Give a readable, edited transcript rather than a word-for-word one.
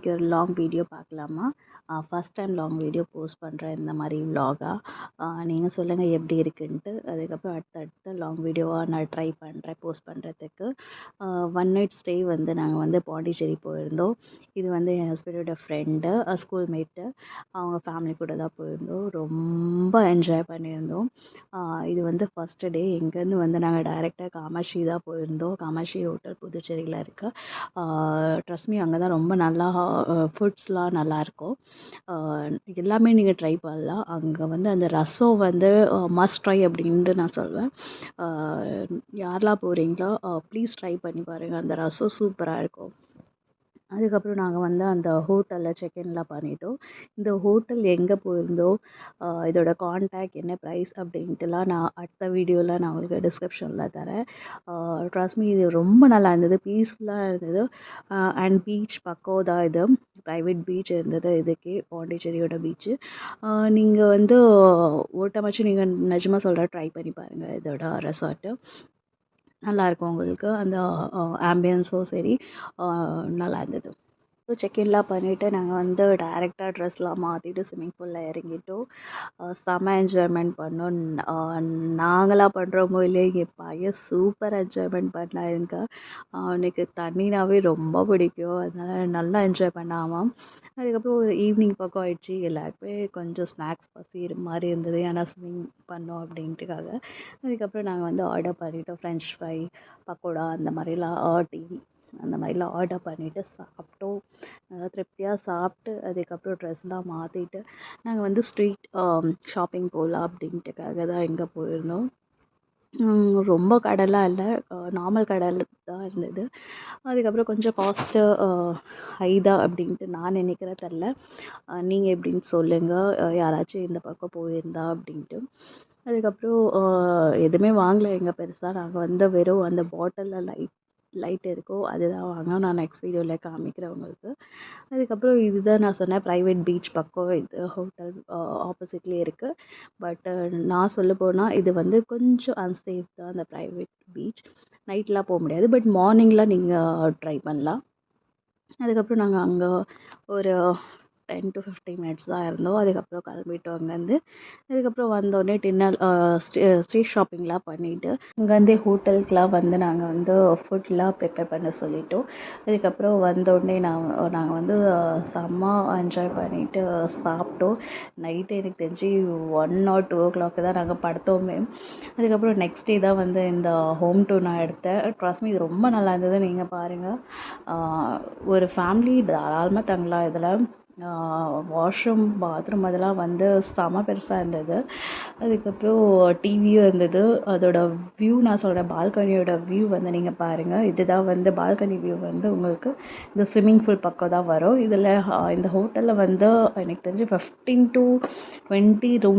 இன்றைக்கி ஒரு long video பார்க்கலாமா? First time long video post பண்ணுறேன் இந்த மாதிரி விலாகாக. நீங்கள் சொல்லுங்கள் எப்படி இருக்குன்ட்டு. அதுக்கப்புறம் அடுத்தடுத்த லாங் வீடியோவாக நான் ட்ரை பண்ணுறேன் போஸ்ட் பண்ணுறதுக்கு. 1 நைட் ஸ்டே வந்து நாங்கள் வந்து பாண்டிச்சேரி போயிருந்தோம். இது வந்து என் ஹஸ்பண்டோட ஃப்ரெண்டு, ஸ்கூல் மேட்டு. அவங்க ஃபேமிலி கூட தான் போயிருந்தோம். ரொம்ப என்ஜாய் பண்ணியிருந்தோம். இது வந்து ஃபஸ்ட்டு டே. இங்கேருந்து வந்து நாங்கள் டைரெக்டாக காமாட்சி தான் போயிருந்தோம். காமாட்சி ஹோட்டல் புதுச்சேரியில் இருக்குது. ட்ரஸ்ட் மீ அங்கே தான் ரொம்ப நல்லா ஃபுட்ஸ்லாம் நல்லாயிருக்கும். எல்லாமே நீங்கள் ட்ரை பண்ணலாம். அங்கே வந்து அந்த ரசம் வந்து மஸ்ட் ட்ரை அப்படின்ட்டு நான் சொல்வேன். யாரெல்லாம் போகிறீங்களோ ப்ளீஸ் ட்ரை பண்ணி பாருங்கள். அந்த ரசம் சூப்பராக இருக்கும். அதுக்கப்புறம் நாங்கள் வந்து அந்த ஹோட்டலில் செக்இன்லாம் பண்ணிட்டோம். இந்த ஹோட்டல் எங்கே போயிருந்தோம், இதோட கான்டாக்ட் என்ன ப்ரைஸ் அப்படின்ட்டுலாம் நான் அடுத்த வீடியோவில் நான் உங்களுக்கு டிஸ்கிரிப்ஷனில் தரேன். ட்ரஸ்ட் மீ இது ரொம்ப நல்லா இருந்தது, பீஸ்ஃபுல்லாக இருந்தது. அண்ட் பீச் பக்கம் தான் இது, ப்ரைவேட் பீச் இருந்தது இதுக்கே, பாண்டிச்சேரியோட பீச்சு. நீங்கள் வந்து ஒரு டைமாச்சும் நீங்கள் நிஜமாக சொல்கிறேன் ட்ரை பண்ணி பாருங்கள் இதோட ரெசார்ட்டு. நல்லாயிருக்கும் உங்களுக்கு. அந்த ஆம்பியன்ஸும் சரி நல்லா இருந்தது. ஸோ செக்இன்லாம் பண்ணிவிட்டு நாங்கள் வந்து டைரெக்டாக ட்ரெஸ்லாம் மாற்றிட்டு ஸ்விம்மிங் பூலில் இறங்கிட்டோம். செம்ம என்ஜாய்மெண்ட் பண்ணோம். நாங்களாக பண்ணுறோமோ இல்லையோ என் பையன் சூப்பர் என்ஜாய்மெண்ட் பண்ணான். எனக்கு அவனுக்கு தண்ணினாவே ரொம்ப பிடிக்கும். அதனால் நல்லா என்ஜாய் பண்ணாமல். அதுக்கப்புறம் ஒரு ஈவினிங் பக்கம் ஆயிடுச்சு. எல்லாருக்குமே கொஞ்சம் ஸ்நாக்ஸ் பசி மாதிரி இருந்தது, ஏன்னா ஸ்விம்மிங் பண்ணோம் அப்படின்ட்டுக்காக. அதுக்கப்புறம் நாங்கள் வந்து ஆர்டர் பண்ணிவிட்டோம். ஃப்ரெஞ்ச் ஃப்ரை, பக்கோடா அந்த மாதிரிலாம் டீ அந்த மாதிரிலாம் ஆர்டர் பண்ணிவிட்டு சாப்பிட்டோம். நல்லா திருப்தியாக சாப்பிட்டு அதுக்கப்புறம் ட்ரெஸ்லாம் மாற்றிட்டு நாங்கள் வந்து ஸ்ட்ரீட் ஷாப்பிங் போகலாம் அப்படின்ட்டுக்காக தான் இங்கே போயிருந்தோம். ரொம்ப கடைலாம் இல்லை, நார்மல் கடையில் தான் இருந்தது. அதுக்கப்புறம் கொஞ்சம் காஸ்ட்டு ஹை தான் அப்படின்ட்டு நான் நினைக்கிறேன், தெரில. நீங்கள் எப்படின்னு சொல்லுங்கள், யாராச்சும் இந்த பக்கம் போயிருந்தா அப்படின்ட்டு. அதுக்கப்புறம் எதுவுமே வாங்கலை எங்கே பெருசாக. நாங்கள் வந்து வெறும் அந்த பாட்டிலில் லைட் இருக்கோ அதுதான் வாங்கினோம். நான் நெக்ஸ்ட் வீடியோவில் காமிக்கிறேன் உங்களுக்கு. அதுக்கப்புறம் இதுதான் நான் சொன்னேன் ப்ரைவேட் பீச் பக்கம், இது ஹோட்டல் ஆப்போசிட்லேயே இருக்குது. பட் நான் சொல்ல போனால் இது வந்து கொஞ்சம் அன்சேஃப் தான் அந்த ப்ரைவேட் பீச். நைட்லாம் போக முடியாது, பட் மார்னிங்கில் நீங்கள் ட்ரை பண்ணலாம். அதுக்கப்புறம் நாங்கள் அங்கே ஒரு 10 to 15 மினிட்ஸ் தான் இருந்தோம். அதுக்கப்புறம் கிளம்பிட்டோம் அங்கேருந்து. அதுக்கப்புறம் வந்தோடனே டின்னர் ஸ்ட்ரீட் ஷாப்பிங்லாம் பண்ணிவிட்டு அங்கேருந்தே ஹோட்டலுக்கெலாம் வந்து நாங்கள் வந்து ஃபுட்லாம் ப்ரிப்பேர் பண்ண சொல்லிட்டோம். அதுக்கப்புறம் வந்தோடனே நாங்கள் வந்து செம்ம என்ஜாய் பண்ணிவிட்டு சாப்பிட்டோம். நைட்டு எனக்கு தெரிஞ்சு 1 or 2 o'clock தான் நாங்கள் படுத்தோமே. அதுக்கப்புறம் நெக்ஸ்ட் டே தான் வந்து இந்த ஹோம் டூர் நான் எடுத்தேன். ட்ரஸ்ட் மீ இது ரொம்ப நல்லா இருந்தது. நீங்கள் பாருங்கள், ஒரு ஃபேமிலி தாராளமாக தங்கலாம் இதில். வாஷ்ரூம், பாத்ரூம் அதெல்லாம் வந்து செம பெருசாக இருந்தது. அதுக்கப்புறம் டிவியும் இருந்தது. அதோட வியூ நான் சொல்கிறேன், பால்கனியோட வியூ வந்து நீங்கள் பாருங்கள். இதுதான் வந்து பால்கனி வியூ வந்து உங்களுக்கு இந்த ஸ்விம்மிங் பூல் பக்கம் தான் வரும். இதில் இந்த ஹோட்டலில் வந்து எனக்கு தெரிஞ்சு 15 to 20 ரூம்